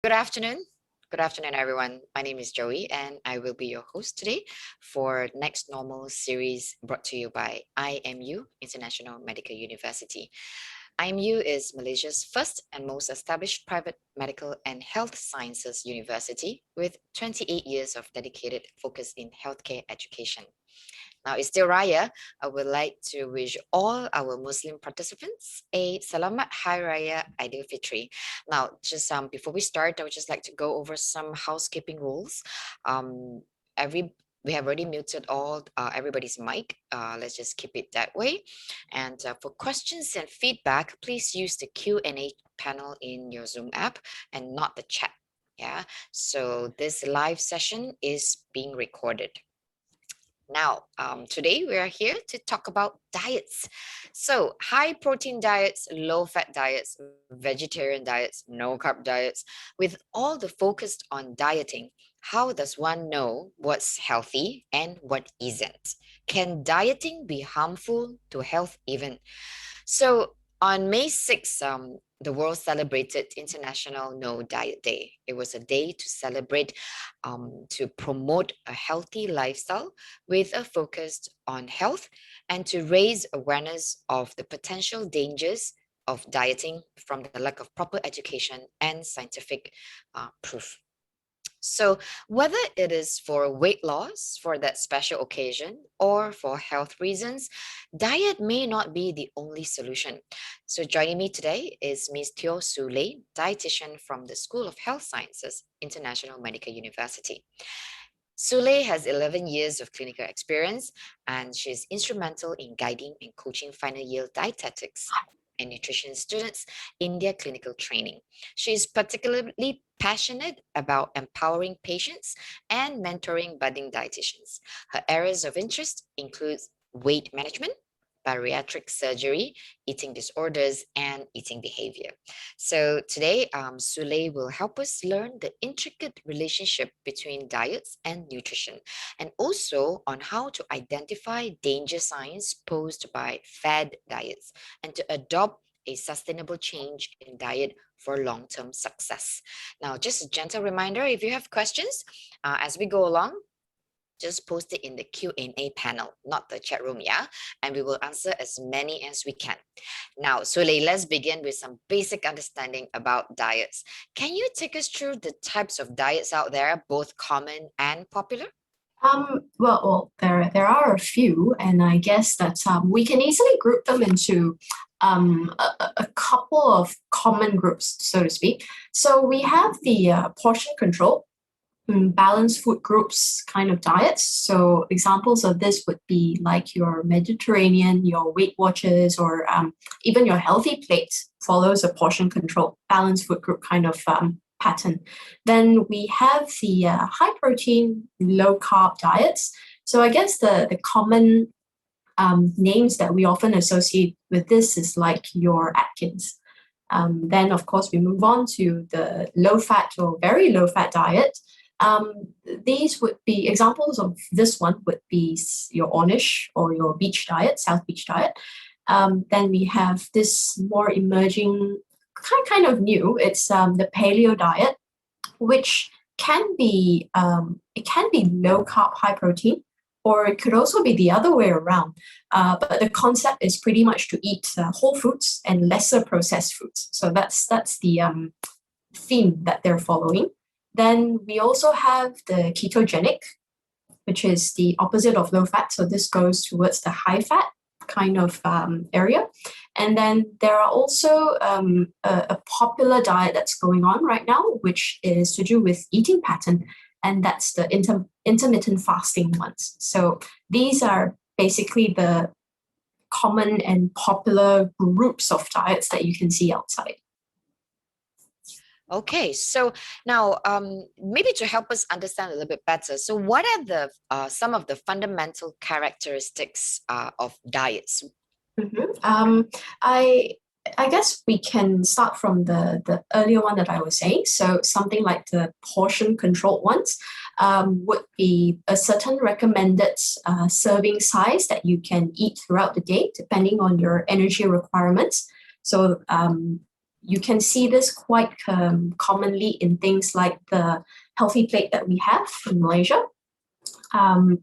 Good afternoon. Good afternoon, everyone. My name is Joey, and I will be your host today for Next Normal series brought to you by IMU, International Medical University. IMU is Malaysia's first and most established private medical and health sciences university with 28 years of dedicated focus in healthcare education. Now, it's still Raya. I would like to wish all our Muslim participants a Selamat Hari Raya Aidilfitri. Now, just before we start, I would just like to go over some housekeeping rules. Um, every we have already muted all everybody's mic. Let's just keep it that way. And for questions and feedback, please use the Q&A panel in your Zoom app and not the chat. Yeah. So this live session is being recorded. Now, today we are here to talk about diets. So high protein diets, low fat diets, vegetarian diets, no carb diets, with all the focus on dieting. How does one know what's healthy and what isn't? Can dieting be harmful to health even? So on May 6th, the world celebrated International No Diet Day. It was a day to celebrate, to promote a healthy lifestyle with a focus on health and to raise awareness of the potential dangers of dieting from the lack of proper education and scientific proof. So whether it is for weight loss, for that special occasion, or for health reasons, diet may not be the only solution. So joining me today is Ms. Teo Su Lei, dietitian from the School of Health Sciences, International Medical University. Sule has 11 years of clinical experience, and she's instrumental in guiding and coaching final year dietetics and nutrition students in their clinical training. She is particularly passionate about empowering patients and mentoring budding dietitians. Her areas of interest include weight management, bariatric surgery, eating disorders, and eating behavior. So today, Sule will help us learn the intricate relationship between diets and nutrition, and also on how to identify danger signs posed by fad diets and to adopt a sustainable change in diet for long-term success. Now, just a gentle reminder, if you have questions as we go along, just post it in the Q&A panel, not the chat room, yeah? And we will answer as many as we can. Now, Sule, let's begin with some basic understanding about diets. Can you take us through the types of diets out there, both common and popular? There are a few, and I guess that we can easily group them into a couple of common groups, so to speak. So we have the portion control, balanced food groups kind of diets. So examples of this would be like your Mediterranean, your Weight Watchers, or even your healthy plate follows a portion control, balanced food group kind of pattern. Then we have the high protein, low carb diets. So I guess the common names that we often associate with this is like your Atkins. Then of course we move on to the low fat or very low fat diet. These would be examples of this one would be your Ornish or your beach diet, South Beach diet. Then we have this more emerging, kind of new. It's the paleo diet, which can be low carb, high protein, or it could also be the other way around. But the concept is pretty much to eat whole foods and lesser processed foods. So that's the theme that they're following. Then we also have the ketogenic, which is the opposite of low fat. So this goes towards the high fat kind of area. And then there are also a popular diet that's going on right now, which is to do with eating pattern. And that's the intermittent fasting ones. So these are basically the common and popular groups of diets that you can see outside. Okay, so now maybe to help us understand a little bit better, so what are the some of the fundamental characteristics of diets? I guess we can start from the earlier one that I was saying. So something like the portion controlled ones would be a certain recommended serving size that you can eat throughout the day, depending on your energy requirements. So You can see this quite commonly in things like the healthy plate that we have in Malaysia.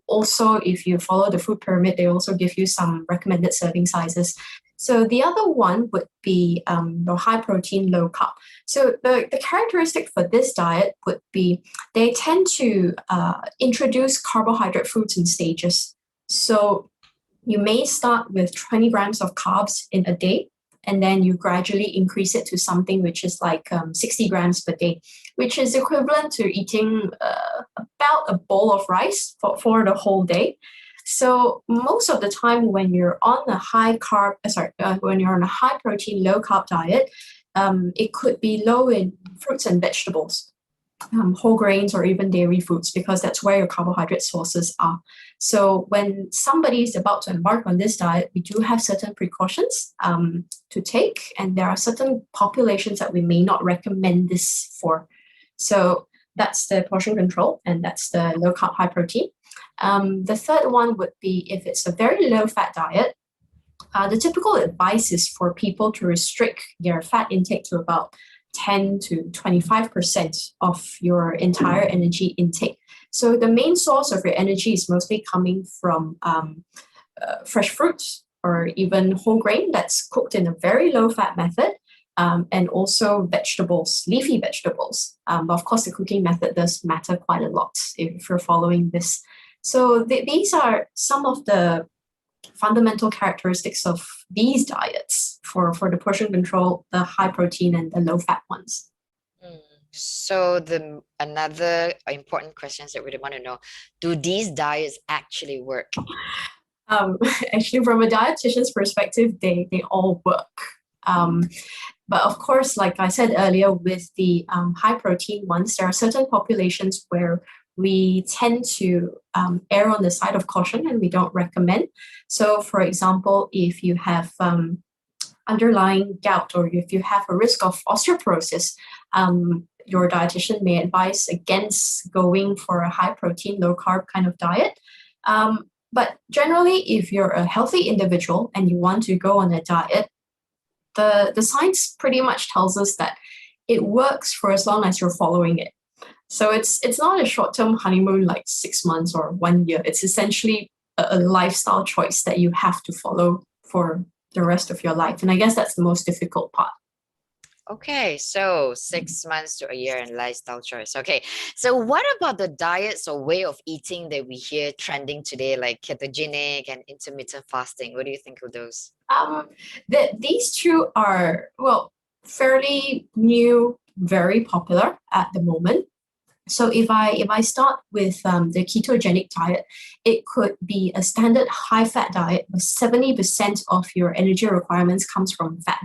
Also, if you follow the food pyramid, they also give you some recommended serving sizes. So the other one would be the high protein, low carb. So the characteristic for this diet would be they tend to introduce carbohydrate foods in stages. So you may start with 20 grams of carbs in a day, and then you gradually increase it to something which is like 60 grams per day, which is equivalent to eating about a bowl of rice for the whole day. So most of the time when you're on a when you're on a high protein, low carb diet, it could be low in fruits and vegetables. Whole grains or even dairy foods, because that's where your carbohydrate sources are. So when somebody is about to embark on this diet, we do have certain precautions to take, and there are certain populations that we may not recommend this for. So that's the portion control, and that's the low carb, high protein. The third one would be if it's a very low fat diet. The typical advice is for people to restrict their fat intake to about 10 to 25% of your entire energy intake. So the main source of your energy is mostly coming from fresh fruits or even whole grain that's cooked in a very low fat method, and also vegetables, leafy vegetables. But of course, the cooking method does matter quite a lot if you're following this. So these are some of the fundamental characteristics of these diets for the portion control, the high protein and the low fat ones. So another important questions that we want to know, do these diets actually work? Actually, from a dietitian's perspective, they all work. But of course, like I said earlier, with the high protein ones, there are certain populations where we tend to err on the side of caution and we don't recommend. So for example, if you have underlying gout or if you have a risk of osteoporosis, your dietitian may advise against going for a high protein, low carb kind of diet. But generally, if you're a healthy individual and you want to go on a diet, the science pretty much tells us that it works for as long as you're following it. So it's not a short-term honeymoon like 6 months or 1 year. It's essentially a lifestyle choice that you have to follow for the rest of your life. And I guess that's the most difficult part. Okay, so 6 months to a year and lifestyle choice. Okay, so what about the diets or way of eating that we hear trending today, like ketogenic and intermittent fasting? What do you think of those? These two are, well, fairly new, very popular at the moment. So if I start with the ketogenic diet, it could be a standard high-fat diet where 70% of your energy requirements comes from fat.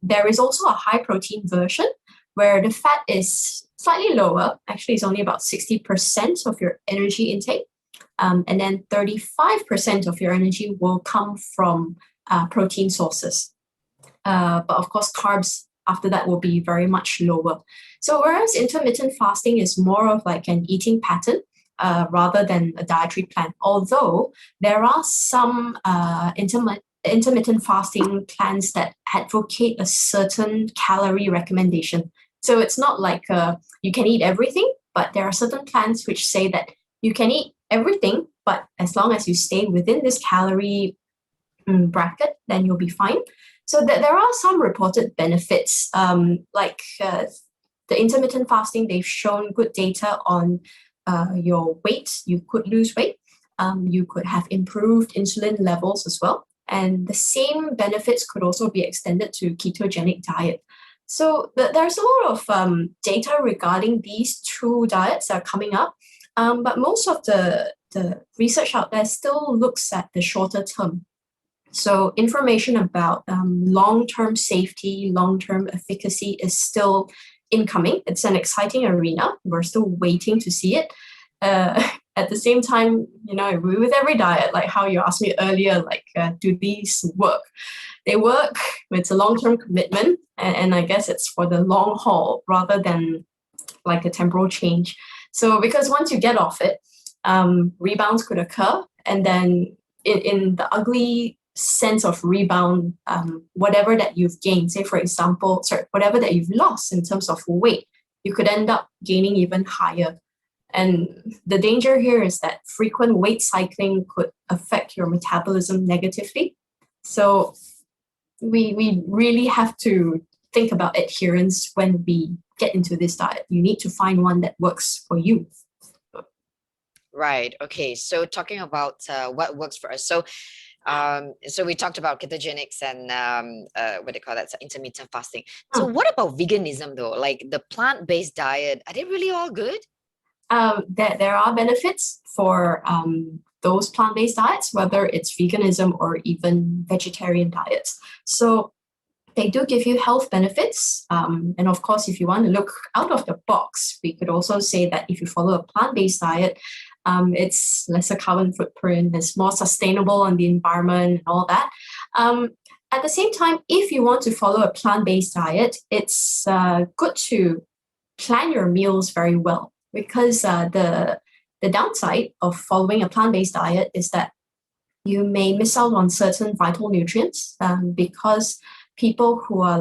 There is also a high-protein version where the fat is slightly lower. Actually, it's only about 60% of your energy intake. And then 35% of your energy will come from protein sources. But of course, carbs after that will be very much lower. So whereas intermittent fasting is more of like an eating pattern rather than a dietary plan, although there are some intermittent fasting plans that advocate a certain calorie recommendation. So it's not like you can eat everything, but there are certain plans which say that you can eat everything, but as long as you stay within this calorie bracket, then you'll be fine. So that there are some reported benefits, like the intermittent fasting, they've shown good data on your weight. You could lose weight. You could have improved insulin levels as well. And the same benefits could also be extended to ketogenic diet. So there's a lot of data regarding these two diets that are coming up. But most of the research out there still looks at the shorter term. So information about long-term safety, long-term efficacy is still incoming. It's an exciting arena. We're still waiting to see it. At the same time, with every diet, like how you asked me earlier, like, do these work? They work. It's a long-term commitment. And I guess it's for the long haul rather than like a temporal change. So because once you get off it, rebounds could occur. And then in the ugly sense of rebound, whatever that you've gained. Say, for example, whatever that you've lost in terms of weight, you could end up gaining even higher. And the danger here is that frequent weight cycling could affect your metabolism negatively. So we really have to think about adherence when we get into this diet. You need to find one that works for you. Right. Okay. So talking about what works for us. So we talked about ketogenics and what do you call that? So intermittent fasting. So what about veganism though? Like the plant-based diet, are they really all good? There are benefits for those plant-based diets, whether it's veganism or even vegetarian diets. So they do give you health benefits. And of course, if you want to look out of the box, we could also say that if you follow a plant-based diet, it's lesser carbon footprint, it's more sustainable on the environment and all that. At the same time, if you want to follow a plant-based diet, it's good to plan your meals very well, because the downside of following a plant-based diet is that you may miss out on certain vital nutrients, because people who are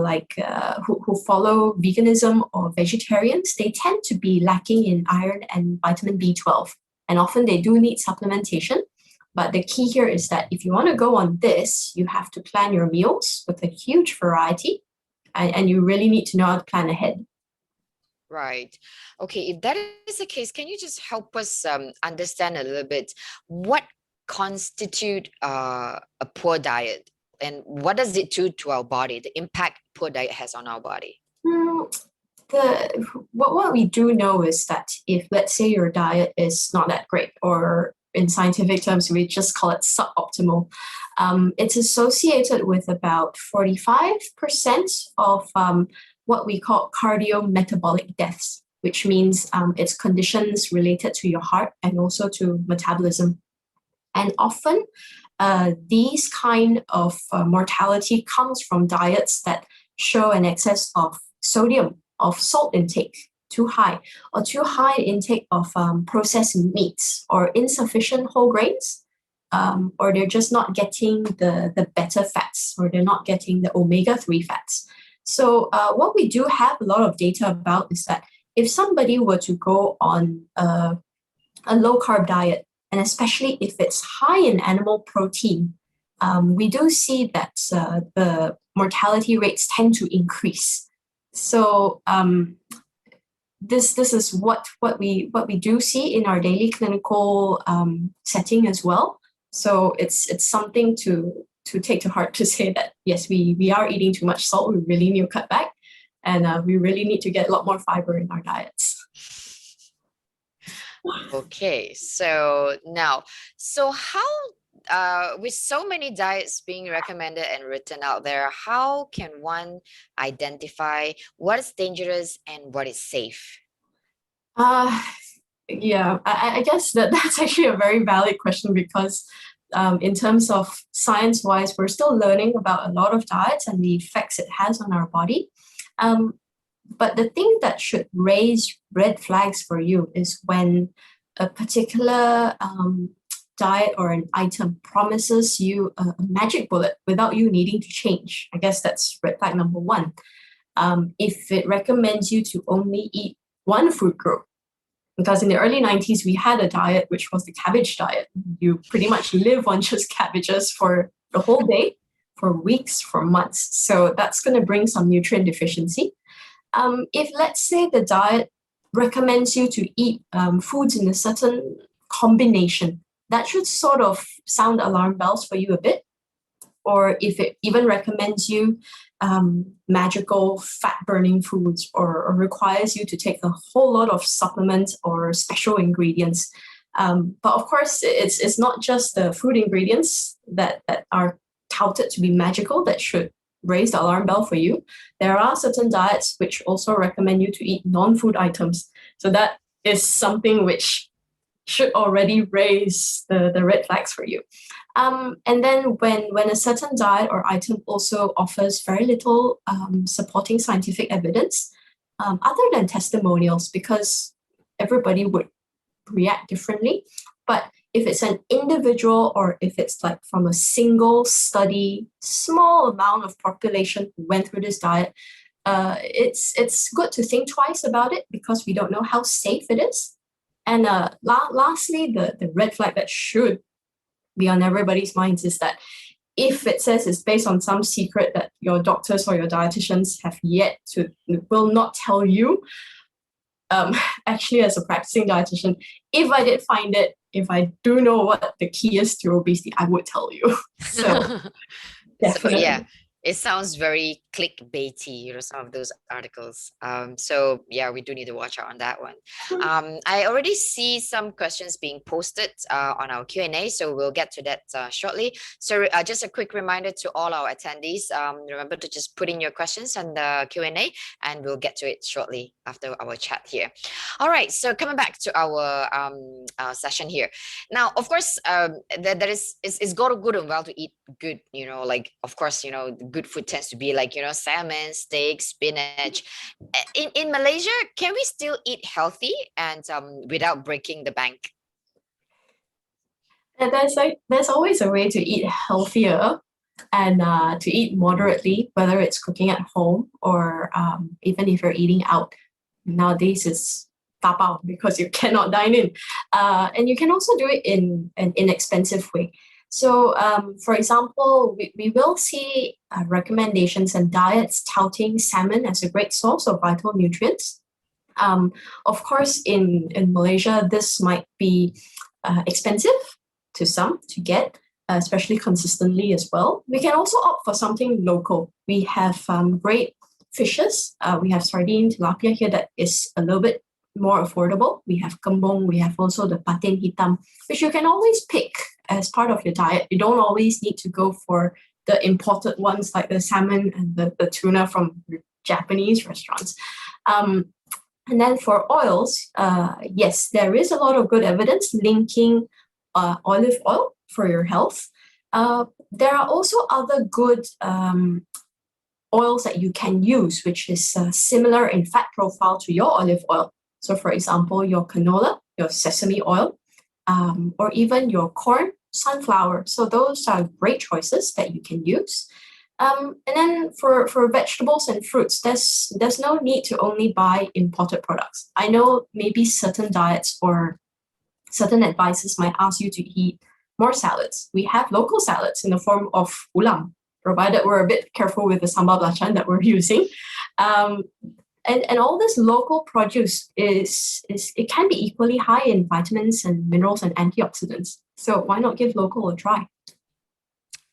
who follow veganism or vegetarians, they tend to be lacking in iron and vitamin B12. And often they do need supplementation. But the key here is that if you want to go on this, you have to plan your meals with a huge variety, and you really need to know how to plan ahead. Right. Okay. If that is the case, can you just help us understand a little bit what constitute a poor diet, and what does it do to our body, the impact poor diet has on our body? What we do know is that if, let's say, your diet is not that great, or in scientific terms, we just call it suboptimal, it's associated with about 45% of what we call cardiometabolic deaths, which means it's conditions related to your heart and also to metabolism. And often these kind of mortality comes from diets that show an excess of sodium, of salt intake, too high intake of processed meats, or insufficient whole grains, or they're just not getting the better fats, or they're not getting the omega-3 fats. So what we do have a lot of data about is that if somebody were to go on a low-carb diet, and especially if it's high in animal protein, we do see that the mortality rates tend to increase. So this is what we do see in our daily clinical setting as well. So it's something to take to heart, to say that yes, we are eating too much salt. We really need to cut back, and we really need to get a lot more fiber in our diets. Okay, so now, so how, with so many diets being recommended and written out there, how can one identify what is dangerous and what is safe? Yeah, I guess that's actually a very valid question, because in terms of science-wise, we're still learning about a lot of diets and the effects it has on our body. But the thing that should raise red flags for you is when a particular diet or an item promises you a magic bullet without you needing to change. I guess that's red flag number one. If it recommends you to only eat one fruit group, because in the early 90s, we had a diet which was the cabbage diet. You pretty much live on just cabbages for the whole day, for weeks, for months. So that's going to bring some nutrient deficiency. If, let's say, the diet recommends you to eat foods in a certain combination, that should sort of sound alarm bells for you a bit. Or if it even recommends you magical fat-burning foods, or requires you to take a whole lot of supplements or special ingredients. But of course, it's not just the food ingredients that are touted to be magical that should raise the alarm bell for you. There are certain diets which also recommend you to eat non-food items. So that is something which should already raise the red flags for you. And then when a certain diet or item also offers very little supporting scientific evidence, other than testimonials, because everybody would react differently. But if it's an individual or if it's like from a single study, small amount of population who went through this diet, it's good to think twice about it because we don't know how safe it is. And lastly, the red flag that should be on everybody's minds is that if it says it's based on some secret that your doctors or your dietitians have yet to, will not tell you, actually as a practicing dietitian, if I did find it, if I do know what the key is to obesity, I would tell you. So So yeah, definitely. it sounds very clickbaity, some of those articles. So yeah, we do need to watch out on that one. I already see some questions being posted on our Q&A, so we'll get to that shortly. So just a quick reminder to all our attendees, remember to just put in your questions on the Q&A and we'll get to it shortly after our chat here. All right, so coming back to our session here. Now, of course, there is it's good and well to eat good, like, of course, good food tends to be like, salmon, steak, spinach. In Malaysia, can we still eat healthy and without breaking the bank? And there's always a way to eat healthier and to eat moderately, whether it's cooking at home or even if you're eating out. Nowadays it's tapao because you cannot dine in. And you can also do it in an inexpensive way. So, for example, we will see recommendations and diets touting salmon as a great source of vital nutrients. Of course, in Malaysia, this might be expensive to some to get, especially consistently as well. We can also opt for something local. We have great fishes. We have sardine, tilapia here that is a little bit more affordable. We have kembung. We have also the patin hitam, which you can always pick as part of your diet. You don't always need to go for the imported ones like the salmon and the tuna from Japanese restaurants. And then for oils, yes, there is a lot of good evidence linking olive oil for your health. There are also other good oils that you can use, which is similar in fat profile to your olive oil. So, for example, your canola, your sesame oil, or even your corn, sunflower. So those are great choices that you can use. And then for vegetables and fruits, there's no need to only buy imported products. I know maybe certain diets or certain advices might ask you to eat more salads. We have local salads in the form of ulam, provided we're a bit careful with the sambal belacan that we're using. And all this local produce is it can be equally high in vitamins and minerals and antioxidants. So why not give local a try?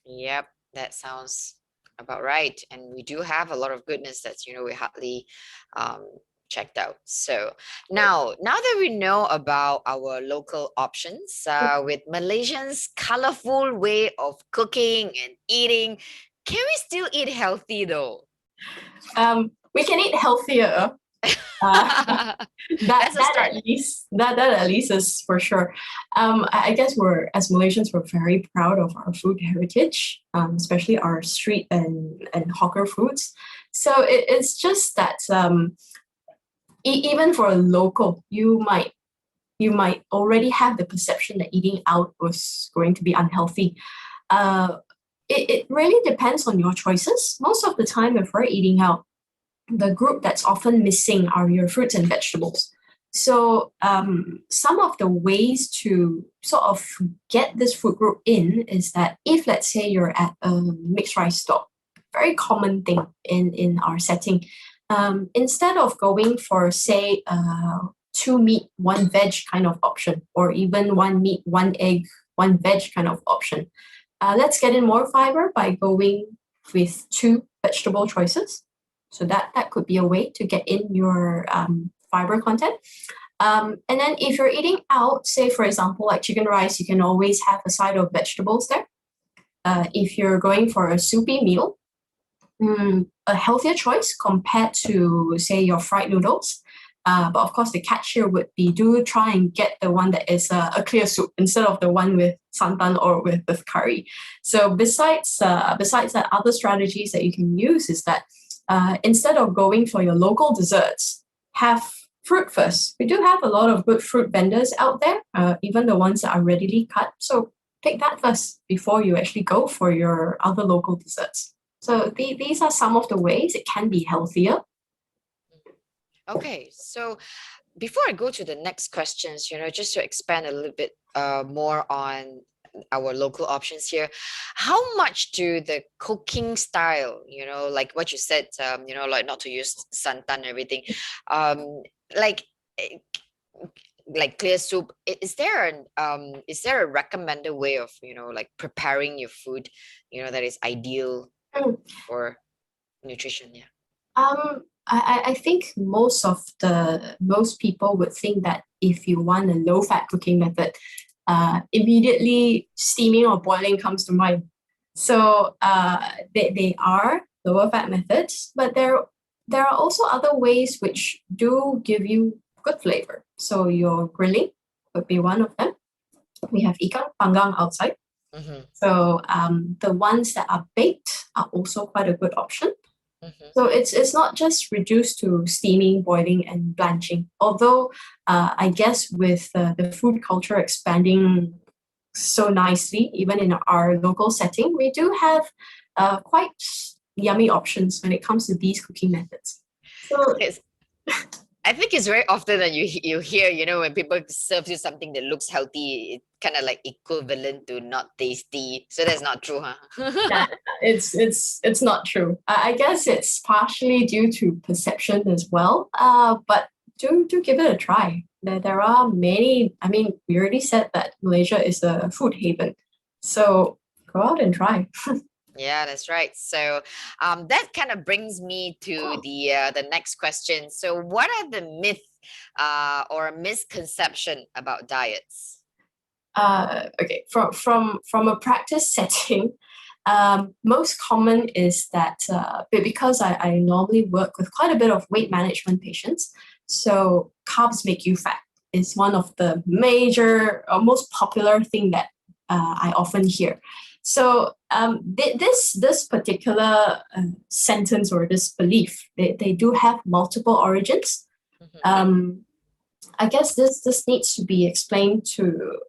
Yep, that sounds about right. And we do have a lot of goodness that's, we hardly checked out. So now that we know about our local options, with Malaysians' colorful way of cooking and eating, can we still eat healthy though? We can eat healthier. That at least is for sure. I guess as Malaysians, we're very proud of our food heritage, especially our street and hawker foods. So it's just that even for a local, you might already have the perception that eating out was going to be unhealthy. It really depends on your choices. Most of the time, if we're eating out, the group that's often missing are your fruits and vegetables. So some of the ways to sort of get this food group in is that if, let's say, you're at a mixed rice stall, very common thing in our setting, instead of going for, say, 2 meat, 1 veg kind of option, or even 1 meat, 1 egg, 1 veg kind of option, let's get in more fiber by going with 2 vegetable choices. So that could be a way to get in your fiber content. And then if you're eating out, say, for example, like chicken rice, you can always have a side of vegetables there. If you're going for a soupy meal, a healthier choice compared to, say, your fried noodles. But of course, the catch here would be do try and get the one that is a clear soup instead of the one with santan or with curry. So besides that, other strategies that you can use is that instead of going for your local desserts, have fruit first. We do have a lot of good fruit vendors out there, even the ones that are readily cut. So take that first before you actually go for your other local desserts. So these are some of the ways it can be healthier. Okay, so before I go to the next questions, just to expand a little bit more on our local options here, how much do the cooking style, like what you said, like not to use santan and everything, um, like eh, like clear soup, is there a recommended way of, like preparing your food, that is ideal Mm. for nutrition? Yeah. I think most people would think that if you want a low fat cooking method, immediately steaming or boiling comes to mind. So they are lower fat methods, but there are also other ways which do give you good flavor. So your grilling would be one of them. We have ikan panggang outside. Mm-hmm. So the ones that are baked are also quite a good option. Mm-hmm. So it's not just reduced to steaming, boiling, and blanching. Although I guess with the food culture expanding so nicely, even in our local setting, we do have quite yummy options when it comes to these cooking methods. So It's, I think it's very often that you hear, when people serve you something that looks healthy, it's kind of like equivalent to not tasty. So that's not true, huh? that it's not true. I guess it's partially due to perception as well. But do give it a try. There are many. I mean, we already said that Malaysia is a food haven, so go out and try. Yeah, that's right. So that kind of brings me to the next question. So what are the myth or misconception about diets? Okay, from a practice setting, most common is that because I normally work with quite a bit of weight management patients, so carbs make you fat is one of the major or most popular thing that I often hear. So this particular sentence or this belief, they do have multiple origins. Mhm. I guess this needs to be explained to.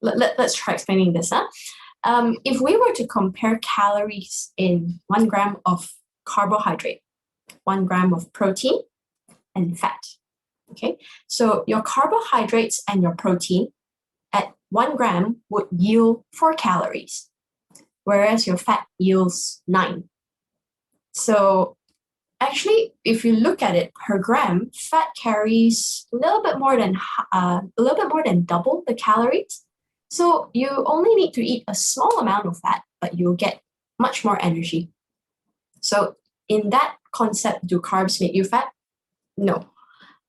Let's try explaining this. Huh? If we were to compare calories in 1 gram of carbohydrate, 1 gram of protein, and fat, okay, so your carbohydrates and your protein at 1 gram would yield 4 calories, whereas your fat yields 9. So actually, if you look at it per gram, fat carries a little bit more than double the calories. So you only need to eat a small amount of fat, but you'll get much more energy. So in that concept, do carbs make you fat? No.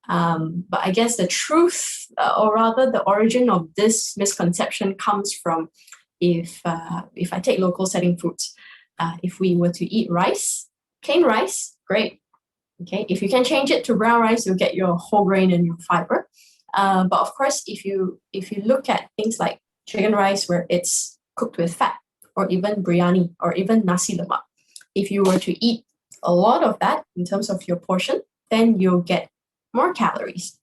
But I guess the truth, or rather the origin of this misconception comes from if I take local setting foods, if we were to eat rice, plain rice, great. Okay, if you can change it to brown rice, you'll get your whole grain and your fiber. But of course, if you look at things like chicken rice where it's cooked with fat, or even biryani, or even nasi lemak, if you were to eat a lot of that in terms of your portion, then you'll get more calories.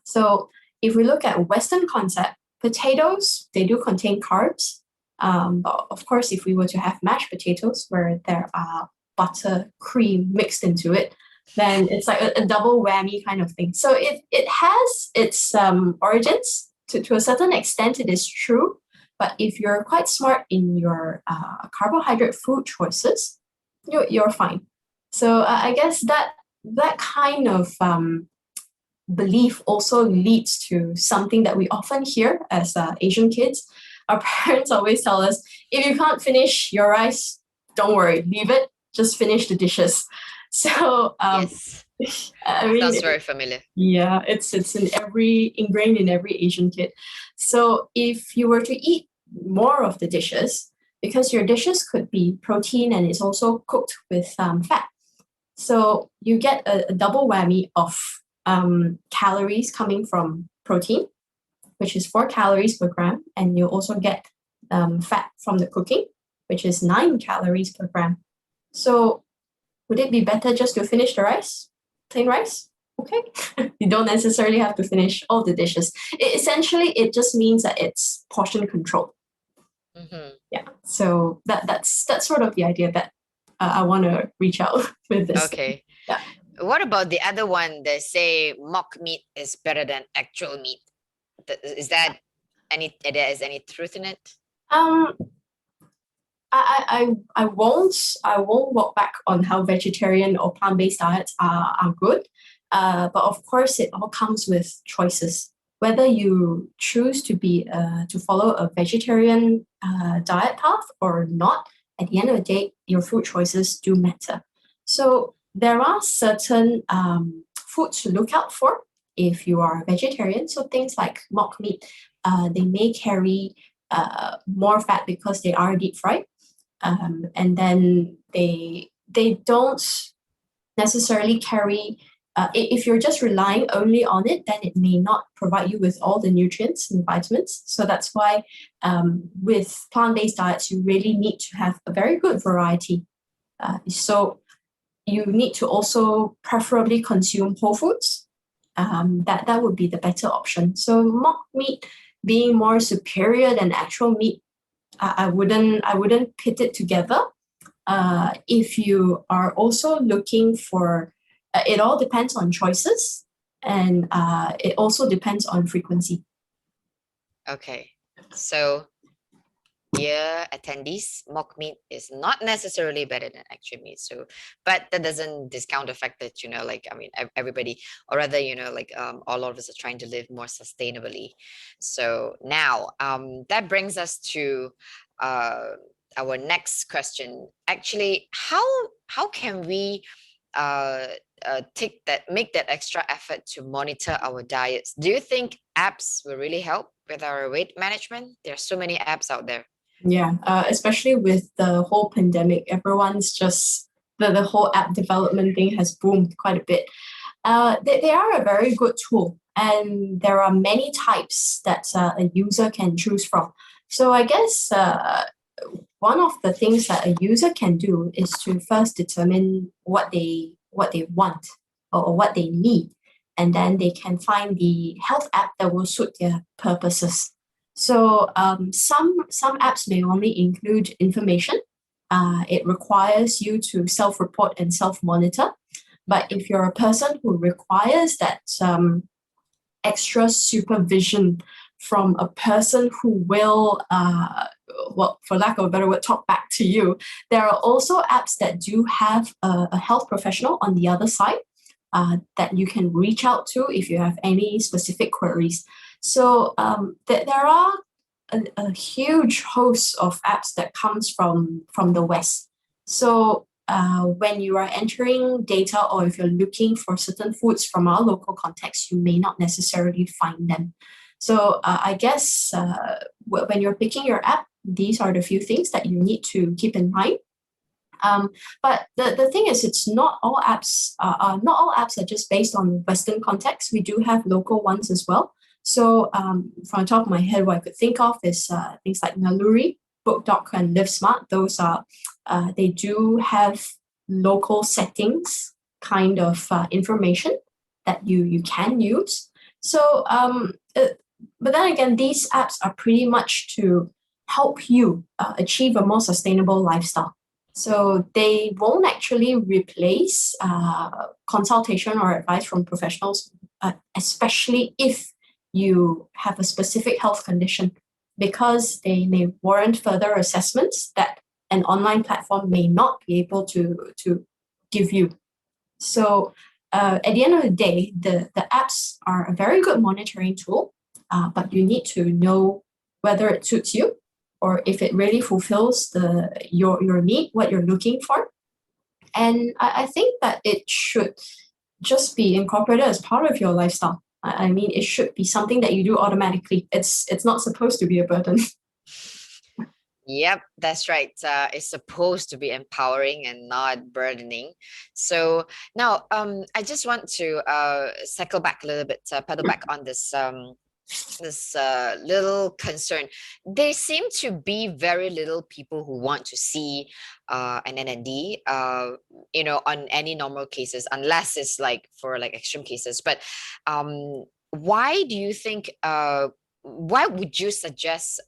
So if we look at Western concept, potatoes, they do contain carbs. But of course, if we were to have mashed potatoes where there are butter, cream mixed into it, then it's like a double whammy kind of thing. So it has its origins. To a certain extent, it is true. But if you're quite smart in your carbohydrate food choices, you're fine. So I guess that kind of belief also leads to something that we often hear as Asian kids. Our parents always tell us, if you can't finish your rice, don't worry, leave it, just finish the dishes. So Yes, I mean, sounds very familiar. yeah, it's ingrained in every Asian kid. So if you were to eat more of the dishes, because your dishes could be protein and it's also cooked with fat, so you get a double whammy of calories coming from protein, which is 4 calories per gram, and you also get fat from the cooking, which is 9 calories per gram. So would it be better just to finish the rice, plain rice? Okay. You don't necessarily have to finish all the dishes. Essentially, it just means that it's portion control. Mm-hmm. Yeah. So that's sort of the idea that I want to reach out with this thing. Okay. Yeah. What about the other one? They say mock meat is better than actual meat. Is that there is any truth in it? Um, I won't walk back on how vegetarian or plant-based diets are good. But of course it all comes with choices. Whether you choose to follow a vegetarian diet path or not, at the end of the day, your food choices do matter. So there are certain foods to look out for if you are a vegetarian. So things like mock meat, they may carry more fat because they are deep fried, and then they don't necessarily carry. If you're just relying only on it, then it may not provide you with all the nutrients and vitamins. So that's why with plant-based diets, you really need to have a very good variety. So you need to also preferably consume whole foods. That would be the better option. So mock meat being more superior than actual meat, I wouldn't pit it together. If you are also looking for, it all depends on choices, and it also depends on frequency. Okay. So, dear attendees, mock meat is not necessarily better than actual meat. So, but that doesn't discount the fact that, like, I mean, everybody, or rather, like, all of us are trying to live more sustainably. So now, that brings us to uh, our next question. Actually, how can we uh, make that extra effort to monitor our diets? Do you think apps will really help with our weight management? There are so many apps out there. Yeah, especially with the whole pandemic, everyone's just the whole app development thing has boomed quite a bit. They are a very good tool, and there are many types that a user can choose from. So I guess one of the things that a user can do is to first determine what they want, or what they need, and then they can find the health app that will suit their purposes. So some apps may only include information. It requires you to self-report and self-monitor. But if you're a person who requires that extra supervision from a person who will, well, for lack of a better word, talk back to you, there are also apps that do have a health professional on the other side that you can reach out to if you have any specific queries. So there are a huge host of apps that comes from the West. So when you are entering data, or if you're looking for certain foods from our local context, you may not necessarily find them. So I guess when you're picking your app, these are the few things that you need to keep in mind. But the thing is, it's not all apps are just based on Western context. We do have local ones as well. So from the top of my head, what I could think of is things like Naluri, BookDoc, and Live Smart. Those are they do have local settings kind of information that you can use. So but then again, these apps are pretty much to help you achieve a more sustainable lifestyle. So they won't actually replace consultation or advice from professionals, especially if you have a specific health condition, because they may warrant further assessments that an online platform may not be able to give you. So at the end of the day, the apps are a very good monitoring tool, but you need to know whether it suits you, or if it really fulfills your need, what you're looking for. And I think that it should just be incorporated as part of your lifestyle. I mean, it should be something that you do automatically. It's not supposed to be a burden. Yep, that's right. It's supposed to be empowering and not burdening. So now, I just want to cycle back a little bit, pedal back on this this little concern. There seem to be very little people who want to see an NND, on any normal cases, unless it's like for like extreme cases. But why do you think? Why would you suggest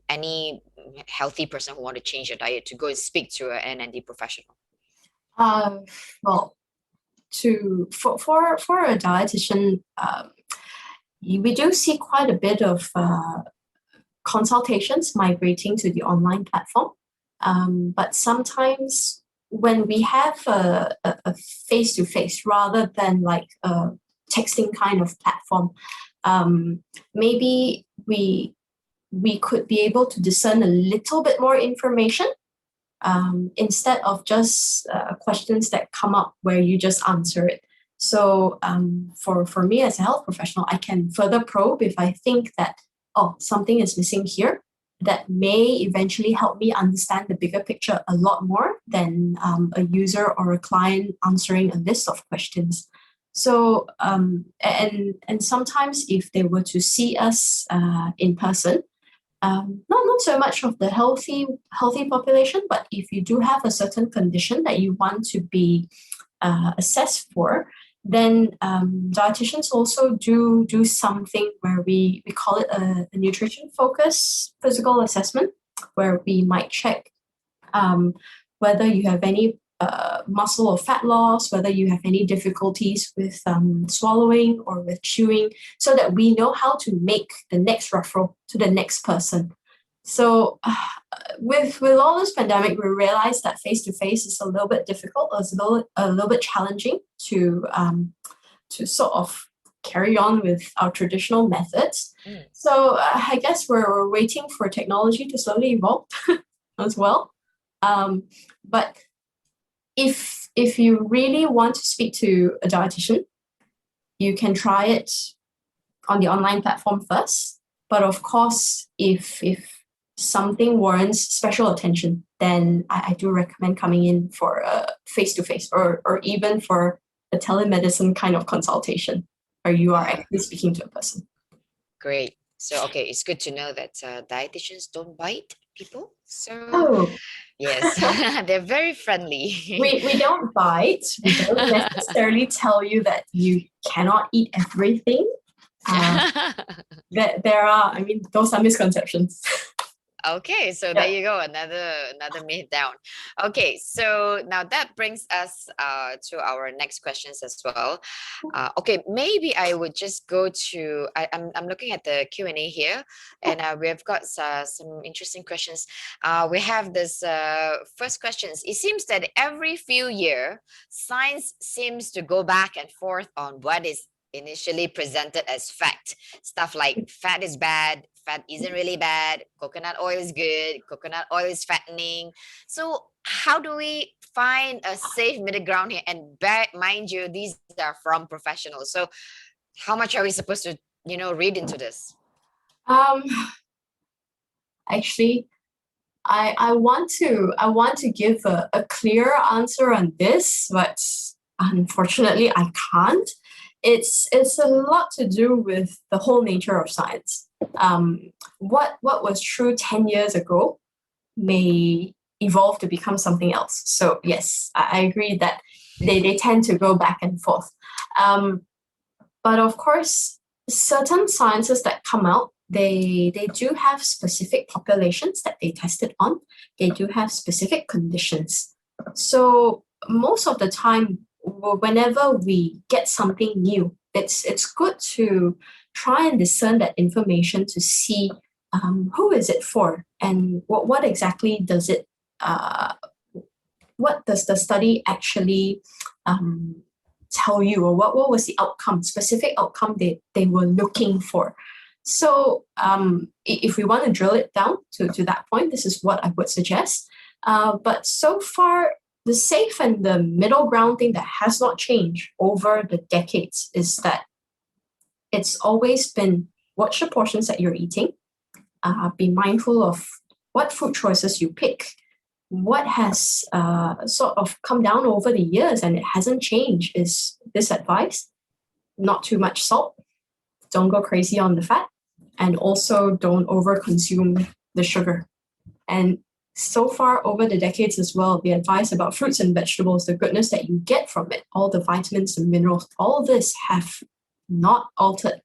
any healthy person who want to change their diet to go and speak to an NND professional? Uh, well, for a dietitian, we do see quite a bit of consultations migrating to the online platform. But sometimes when we have a face-to-face rather than like a texting kind of platform, maybe we could be able to discern a little bit more information instead of just questions that come up where you just answer it. So for me as a health professional, I can further probe if I think that, oh, something is missing here, that may eventually help me understand the bigger picture a lot more than a user or a client answering a list of questions. So and sometimes if they were to see us in person, not so much of the healthy population, but if you do have a certain condition that you want to be assessed for, then dietitians also do something where we call it a nutrition focus physical assessment, where we might check whether you have any muscle or fat loss, whether you have any difficulties with swallowing or with chewing, so that we know how to make the next referral to the next person. So with all this pandemic, we realized that face-to-face is a little bit difficult, a little bit challenging to sort of carry on with our traditional methods. So I guess we're waiting for technology to slowly evolve as well. But if you really want to speak to a dietitian, you can try it on the online platform first. But of course, if something warrants special attention, then I do recommend coming in for a face-to-face or even for a telemedicine kind of consultation where you are actually speaking to a person. Great. So, okay, it's good to know that dietitians don't bite people. So, Oh, yes, they're very friendly. we don't bite. We don't necessarily tell you that you cannot eat everything. There are, I mean, those are misconceptions. Okay, so there you go, another myth down. Okay, so now that brings us to our next questions as well. Okay, maybe I would just go to I'm looking at the Q&A here, and we've got some interesting questions. We have this first questions. It seems that every few years, science seems to go back and forth on what is initially presented as fact. Stuff like fat is bad, fat isn't really bad, coconut oil is good, coconut oil is fattening. So how do we find a safe middle ground here? And mind you, these are from professionals. So how much are we supposed to, read into this? Actually, I want to give a clear answer on this, but unfortunately I can't. It's a lot to do with the whole nature of science. What was true 10 years ago may evolve to become something else. So yes, I agree that they tend to go back and forth. But of course, certain sciences that come out, they do have specific populations that they tested on. They do have specific conditions. So most of the time, whenever we get something new, it's good to try and discern that information to see who is it for and what exactly does it what does the study actually tell you, or what was the specific outcome they were looking for. So if we want to drill it down to that point, this is what I would suggest. But so far, the safe and the middle ground thing that has not changed over the decades is that it's always been watch the portions that you're eating, be mindful of what food choices you pick. What has sort of come down over the years and it hasn't changed is this advice: not too much salt, don't go crazy on the fat, and also don't overconsume the sugar. And so far over the decades as well, the advice about fruits and vegetables, the goodness that you get from it, all the vitamins and minerals, all this have not altered.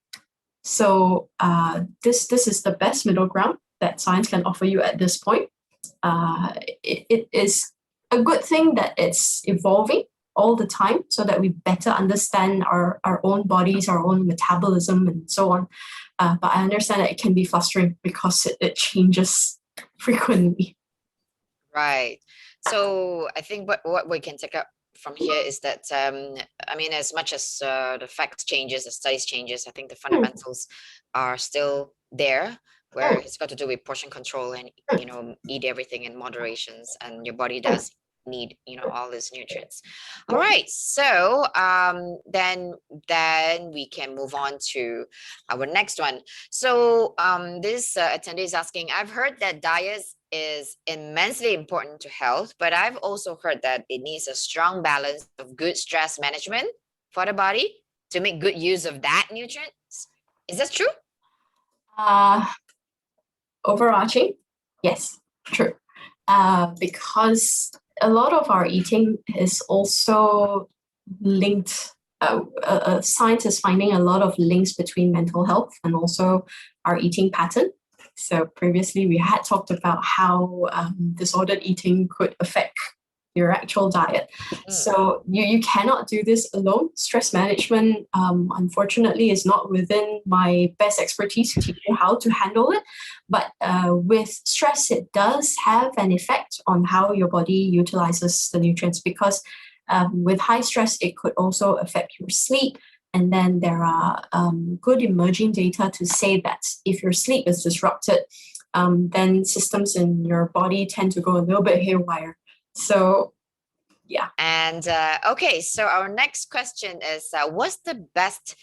So this is the best middle ground that science can offer you at this point. It is a good thing that it's evolving all the time so that we better understand our own bodies, our own metabolism, and so on. But I understand that it can be frustrating because it changes frequently. Right. So I think what we can take up from here is that I mean, as much as the facts changes, the studies changes, I think the Mm, fundamentals are still there, where mm, it's got to do with portion control and mm. eat everything in moderations, and your body Mm, does need all these nutrients. All mm. right, so then we can move on to our next one. So this attendee is asking, I've heard that diet is immensely important to health, but I've also heard that it needs a strong balance of good stress management for the body to make good use of that nutrients. Is that true? Uh, Overarching, yes, true. Because a lot of our eating is also linked. Science is finding a lot of links between mental health and also our eating pattern. So previously we had talked about how disordered eating could affect your actual diet. Mm. So you cannot do this alone. Stress management, unfortunately, is not within my best expertise to teach you how to handle it. But with stress, it does have an effect on how your body utilizes the nutrients because with high stress, it could also affect your sleep. And then there are good emerging data to say that if your sleep is disrupted, then systems in your body tend to go a little bit haywire. So, yeah. And okay, so our next question is what's the best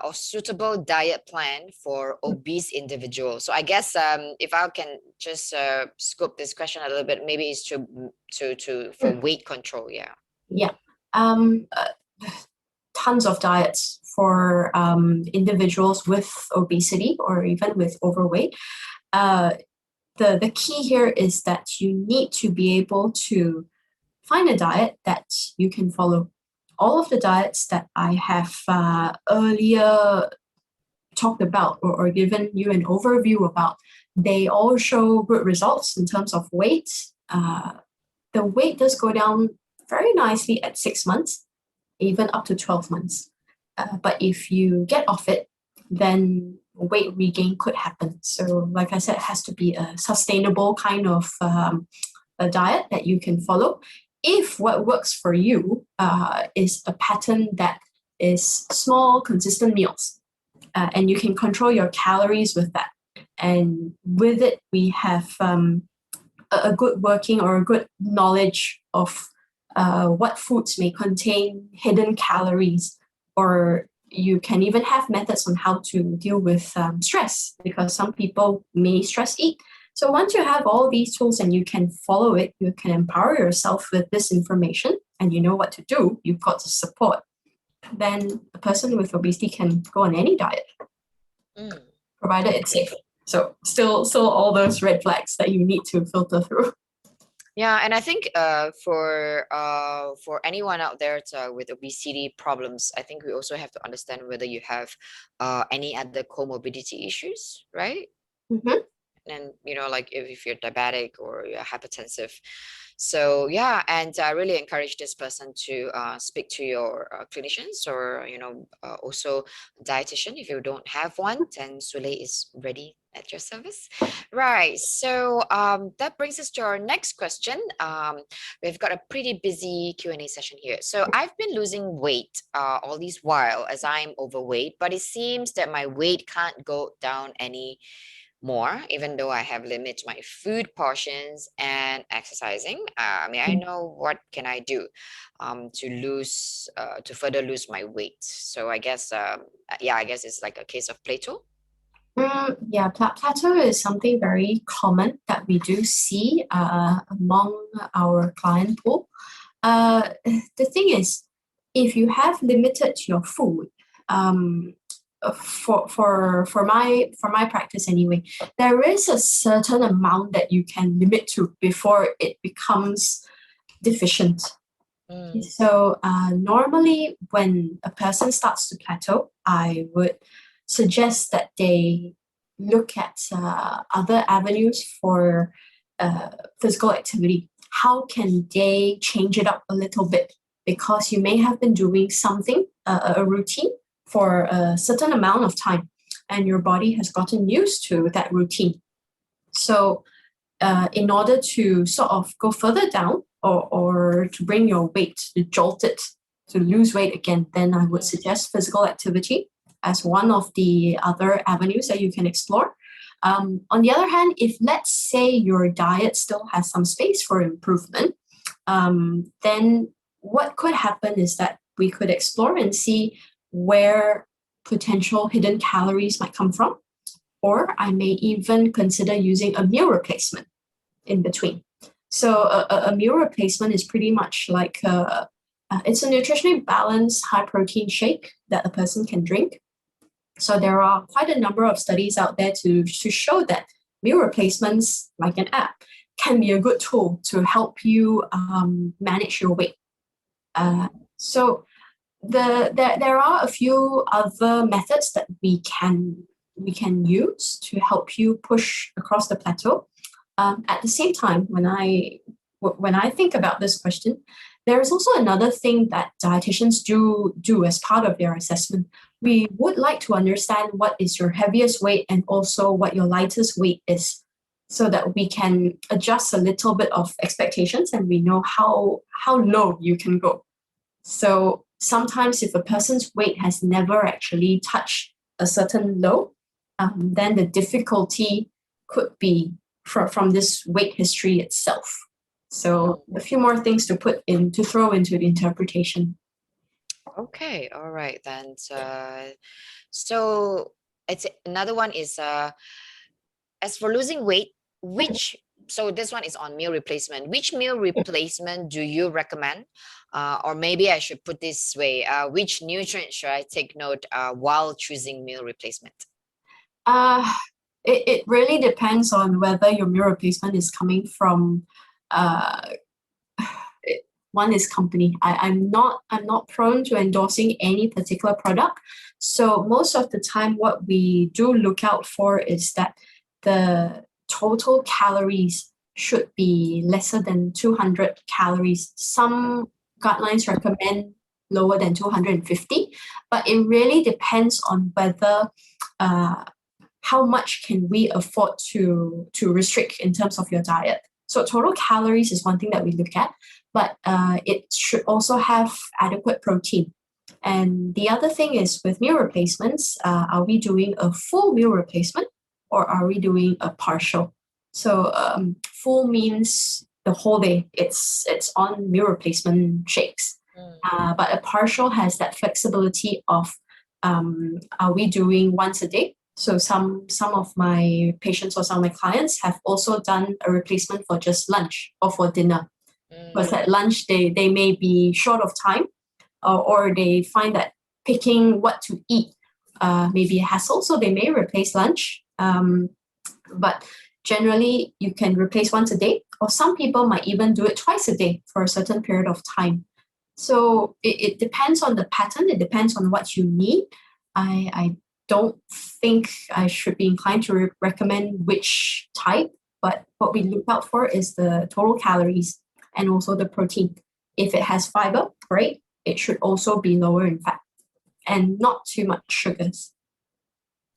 or suitable diet plan for obese individuals? So I guess if I can just scope this question a little bit, maybe it's to for weight control. Yeah. Yeah. Um, uh, Tons of diets for individuals with obesity or even with overweight. The key here is that you need to be able to find a diet that you can follow. All of the diets that I have earlier talked about or given you an overview about, they all show good results in terms of weight. The weight does go down very nicely at 6 months, even up to 12 months. But if you get off it, then weight regain could happen. So, like I said, it has to be a sustainable kind of a diet that you can follow. If what works for you is a pattern that is small, consistent meals, and you can control your calories with that. And with it, we have a good working or a good knowledge of what foods may contain hidden calories, or you can even have methods on how to deal with stress because some people may stress eat. So once you have all these tools and you can follow it, you can empower yourself with this information and you know what to do, you've got the support, then a person with obesity can go on any diet, provided it's safe. So still all those red flags that you need to filter through. Yeah, and I think for anyone out there with obesity problems, I think we also have to understand whether you have any other comorbidity issues, right? Mm-hmm. And like if you're diabetic or you're hypertensive. So yeah, and I really encourage this person to speak to your clinicians or also dietitian. If you don't have one, then Sule is ready at your service. Right, so that brings us to our next question. We've got a pretty busy Q&A session here. So I've been losing weight all this while as I'm overweight, but it seems that my weight can't go down any more, even though I have limited my food portions and exercising. May I know what can I do to further lose my weight? So I guess, yeah, I guess it's like a case of plateau. Yeah, plateau is something very common that we do see among our client pool. The thing is, if you have limited your food, for my practice anyway, there is a certain amount that you can limit to before it becomes deficient. So normally when a person starts to plateau, I would suggest that they look at other avenues for physical activity. How can they change it up a little bit? Because you may have been doing something, a routine, for a certain amount of time, and your body has gotten used to that routine. So in order to sort of go further down, or to bring your weight, to jolt it, to lose weight again, then I would suggest physical activity as one of the other avenues that you can explore. On the other hand, if let's say your diet still has some space for improvement, then what could happen is that we could explore and see where potential hidden calories might come from. Or I may even consider using a meal replacement in between. So a meal replacement is pretty much like it's a nutritionally balanced high protein shake that a person can drink. So there are quite a number of studies out there to show that meal replacements, like an app, can be a good tool to help you manage your weight. So there are a few other methods that we can use to help you push across the plateau. At the same time, when I think about this question, there is also another thing that dietitians do as part of their assessment. We would like to understand what is your heaviest weight and also what your lightest weight is, so that we can adjust a little bit of expectations and we know how low you can go. So sometimes if a person's weight has never actually touched a certain low, then the difficulty could be from this weight history itself. So a few more things to throw into the interpretation. Okay, all right then. So it's another one is as for losing weight, so this one is on meal replacement. Which meal replacement do you recommend? Or maybe I should put this way, which nutrient should I take note while choosing meal replacement? It really depends on whether your meal replacement is coming from one is company. I'm not prone to endorsing any particular product. So most of the time what we do look out for is that the total calories should be lesser than 200 calories. Some guidelines recommend lower than 250, but it really depends on whether how much can we afford to restrict in terms of your diet. So total calories is one thing that we look at, but it should also have adequate protein. And the other thing is with meal replacements, are we doing a full meal replacement or are we doing a partial? So full means the whole day. It's on meal replacement shakes. But a partial has that flexibility of are we doing once a day? So some of my patients or some of my clients have also done a replacement for just lunch or for dinner. Because at lunch they may be short of time, or they find that picking what to eat may be a hassle, so they may replace lunch. But generally you can replace once a day, or some people might even do it twice a day for a certain period of time. So it depends on the pattern, it depends on what you need. I don't think I should be inclined to recommend which type, but what we look out for is the total calories and also the protein. If it has fiber, great. It should also be lower in fat and not too much sugars.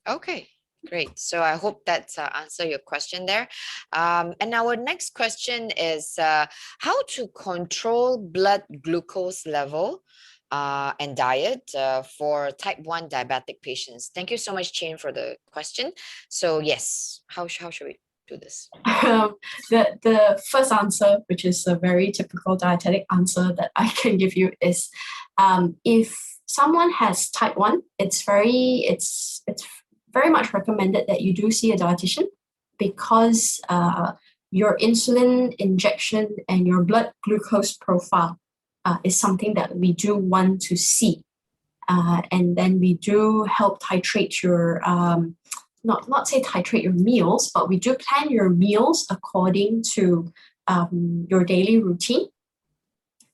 Okay, great. So I hope that's answer your question there. And our next question is how to control blood glucose level and diet for type 1 diabetic patients. Thank you so much, Chain, for the question. So yes, how should we do this? The first answer, which is a very typical dietetic answer that I can give you, is if someone has type 1, it's very much recommended that you do see a dietitian, because your insulin injection and your blood glucose profile is something that we do want to see. And then we do help titrate your, not say titrate your meals, but we do plan your meals according to your daily routine.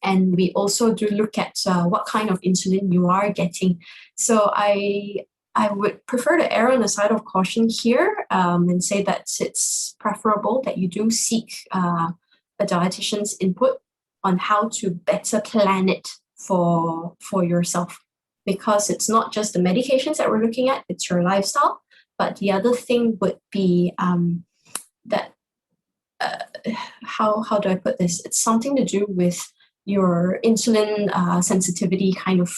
And we also do look at what kind of insulin you are getting. So I would prefer to err on the side of caution here, and say that it's preferable that you do seek a dietitian's input on how to better plan it for yourself, because it's not just the medications that we're looking at, it's your lifestyle. But the other thing would be that how do I put this? It's something to do with your insulin sensitivity kind of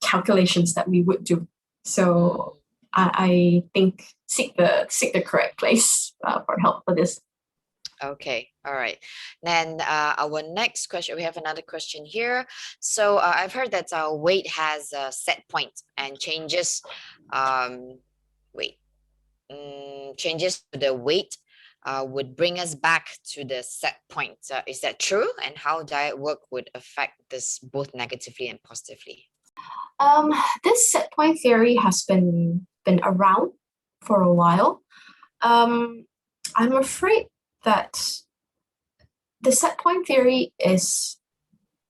calculations that we would do. So I think seek the correct place for help for this. Okay, all right. Then our next question, we have another question here. So I've heard that weight has a set point and changes, wait, changes to the weight would bring us back to the set point. Is that true? And how diet work would affect this both negatively and positively? This set point theory has been around for a while. I'm afraid that the set point theory is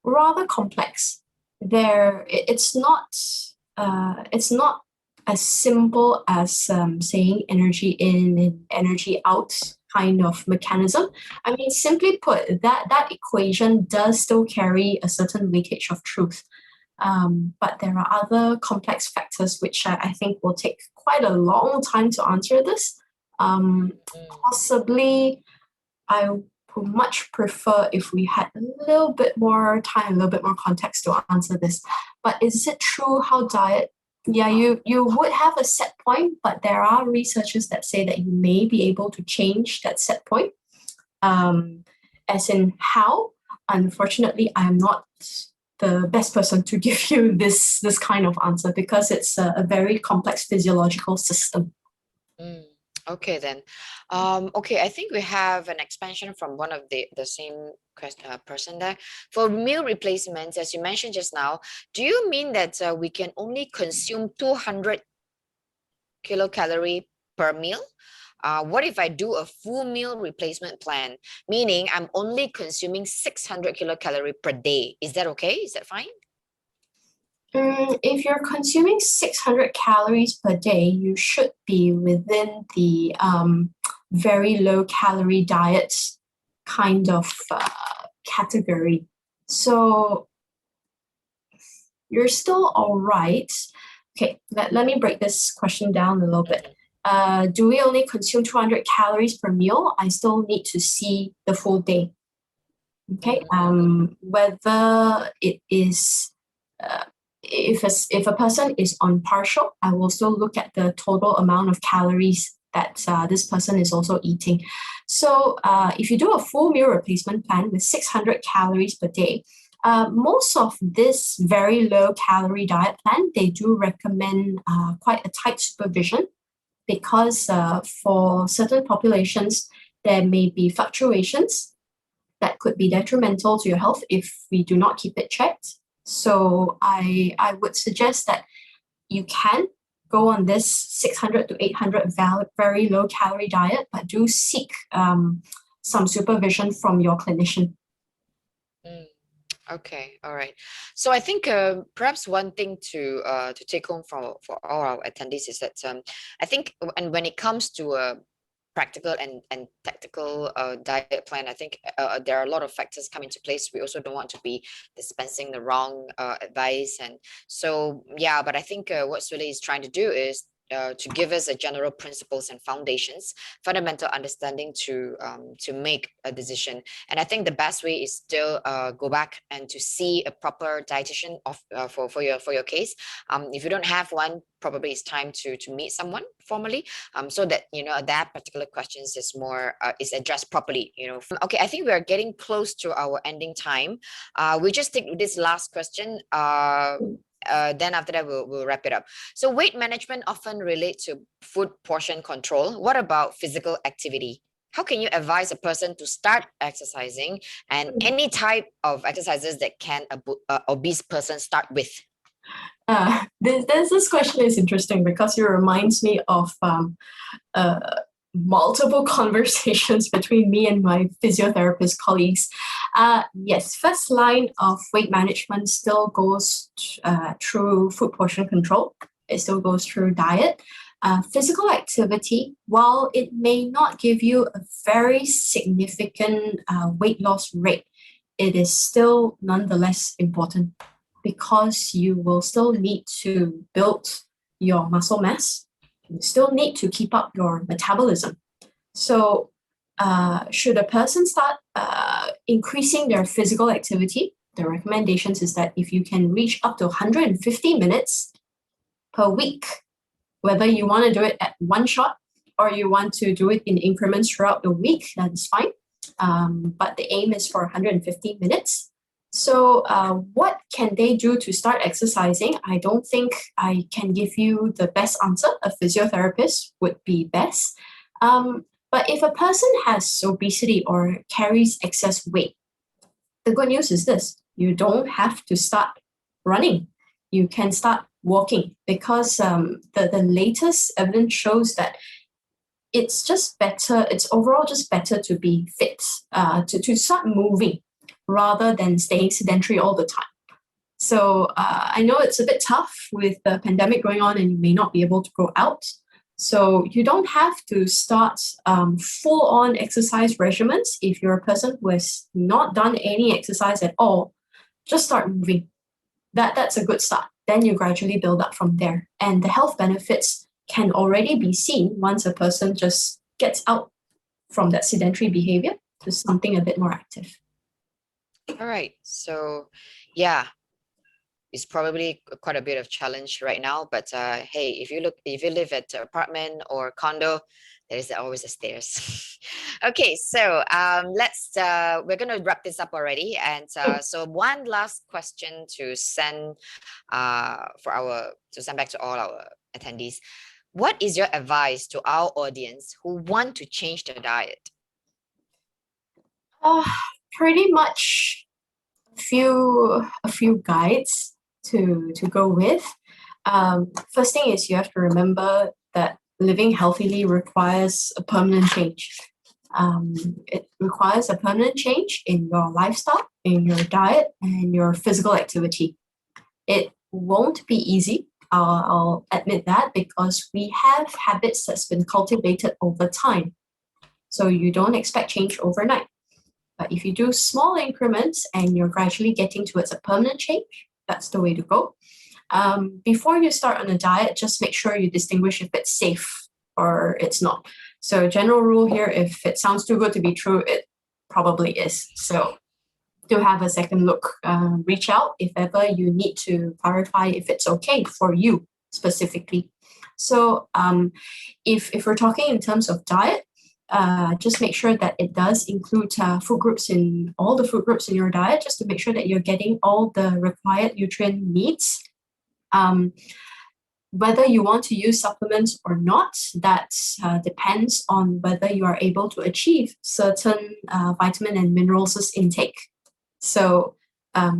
rather complex. It's not as simple as saying energy in and energy out kind of mechanism. I mean, simply put, that equation does still carry a certain weightage of truth. But there are other complex factors which I think will take quite a long time to answer this. Possibly, I would much prefer if we had a little bit more time, a little bit more context to answer this. But is it true how diet? Yeah, you would have a set point, but there are researchers that say that you may be able to change that set point. As in how? Unfortunately, I'm not the best person to give you this kind of answer, because it's a very complex physiological system. Okay then. Okay, I think we have an expansion from one of the same person there. For meal replacements, as you mentioned just now, do you mean that we can only consume 200 kilocalorie per meal? What if I do a full meal replacement plan, meaning I'm only consuming 600 kilocalorie per day? Is that okay? Is that fine? If you're consuming 600 calories per day, you should be within the very low calorie diet kind of category. So you're still all right. Okay, let me break this question down a little bit. Do we only consume 200 calories per meal? I still need to see the full day. Okay, whether it is if a person is on partial, I will also look at the total amount of calories that this person is also eating. So if you do a full meal replacement plan with 600 calories per day, most of this very low calorie diet plan, they do recommend quite a tight supervision, because for certain populations, there may be fluctuations that could be detrimental to your health if we do not keep it checked. So I would suggest that you can go on this 600 to 800 very low calorie diet, but do seek some supervision from your clinician. Okay, all right. So I think perhaps one thing to take home for all our attendees is that I think, and when it comes to a practical and tactical diet plan, I think there are a lot of factors come into place. We also don't want to be dispensing the wrong advice, and so yeah. But I think what Sule is trying to do is to give us a general principles and foundations, fundamental understanding to make a decision. And I think the best way is still go back and to see a proper dietitian of for your case. If you don't have one, probably it's time to meet someone formally, so that that particular questions is more is addressed properly. Okay, I think we are getting close to our ending time. We just take this last question. Then after that we'll wrap it up. So weight management often relate to food portion control. What about physical activity? How can you advise a person to start exercising, and any type of exercises that can a obese person start with? This question is interesting because it reminds me of uh, multiple conversations between me and my physiotherapist colleagues. Yes, first line of weight management still goes through food portion control. It still goes through diet. Physical activity, while it may not give you a very significant weight loss rate, it is still nonetheless important because you will still need to build your muscle mass. You still need to keep up your metabolism. So, should a person start increasing their physical activity, the recommendations is that if you can reach up to 150 minutes per week, whether you want to do it at one shot or you want to do it in increments throughout the week, that is fine. But the aim is for 150 minutes. So, what can they do to start exercising? I don't think I can give you the best answer. A physiotherapist would be best. But if a person has obesity or carries excess weight, the good news is this: you don't have to start running. You can start walking because the latest evidence shows that it's just better, it's overall just better to be fit, to start moving rather than staying sedentary all the time. So I know it's a bit tough with the pandemic going on and you may not be able to go out. So you don't have to start full-on exercise regimens. If you're a person who has not done any exercise at all, just start moving. That's a good start. Then you gradually build up from there. And the health benefits can already be seen once a person just gets out from that sedentary behavior to something a bit more active. All right. So, yeah, it's probably quite a bit of challenge right now. But hey, if you live at an apartment or condo, there is always a stairs. Okay, so we're gonna wrap this up already, and so one last question to send back to all our attendees. What is your advice to our audience who want to change their diet? Pretty much a few guides to go with. First thing is you have to remember that living healthily requires a permanent change. It requires a permanent change in your lifestyle, in your diet, and your physical activity. It won't be easy. I'll admit that because we have habits that's been cultivated over time. So you don't expect change overnight. But if you do small increments and you're gradually getting towards a permanent change, that's the way to go. Before you start on a diet, just make sure you distinguish if it's safe or it's not. So general rule here, if it sounds too good to be true, it probably is. So do have a second look. Reach out if ever you need to clarify if it's okay for you specifically. So if we're talking in terms of diet, just make sure that it does include food groups in all the food groups in your diet, just to make sure that you're getting all the required nutrient needs. Whether you want to use supplements or not, that depends on whether you are able to achieve certain vitamin and minerals intake. So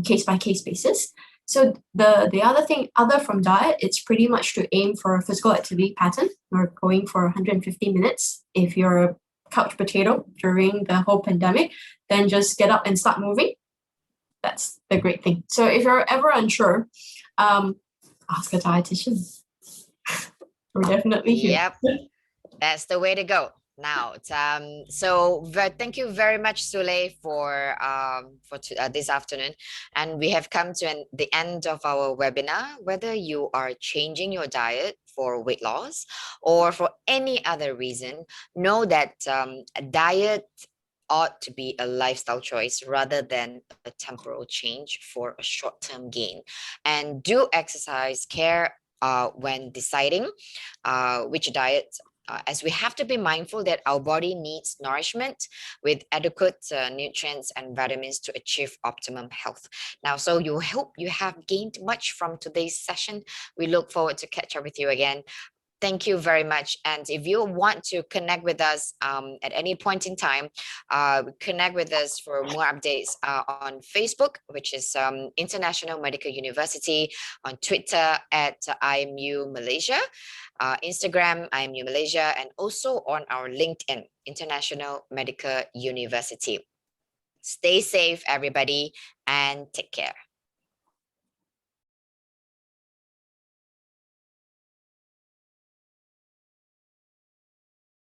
case by case basis. So the other thing, other from diet, it's pretty much to aim for a physical activity pattern. We're going for 150 minutes. If you're a couch potato during the whole pandemic, then just get up and start moving. That's the great thing. So if you're ever unsure, ask a dietitian. We're definitely here. Yep, that's the way to go. Now, thank you very much, Sule, for this afternoon, and we have come to the end of our webinar. Whether you are changing your diet for weight loss or for any other reason, know that a diet ought to be a lifestyle choice rather than a temporal change for a short-term gain. And do exercise care when deciding which diet, as we have to be mindful that our body needs nourishment with adequate nutrients and vitamins to achieve optimum health. Now, so you hope you have gained much from today's session. We look forward to catch up with you again. Thank you very much. And if you want to connect with us at any point in time, connect with us for more updates on Facebook, which is International Medical University, on Twitter at IMU Malaysia, Instagram IMU Malaysia, and also on our LinkedIn, International Medical University. Stay safe, everybody, and take care.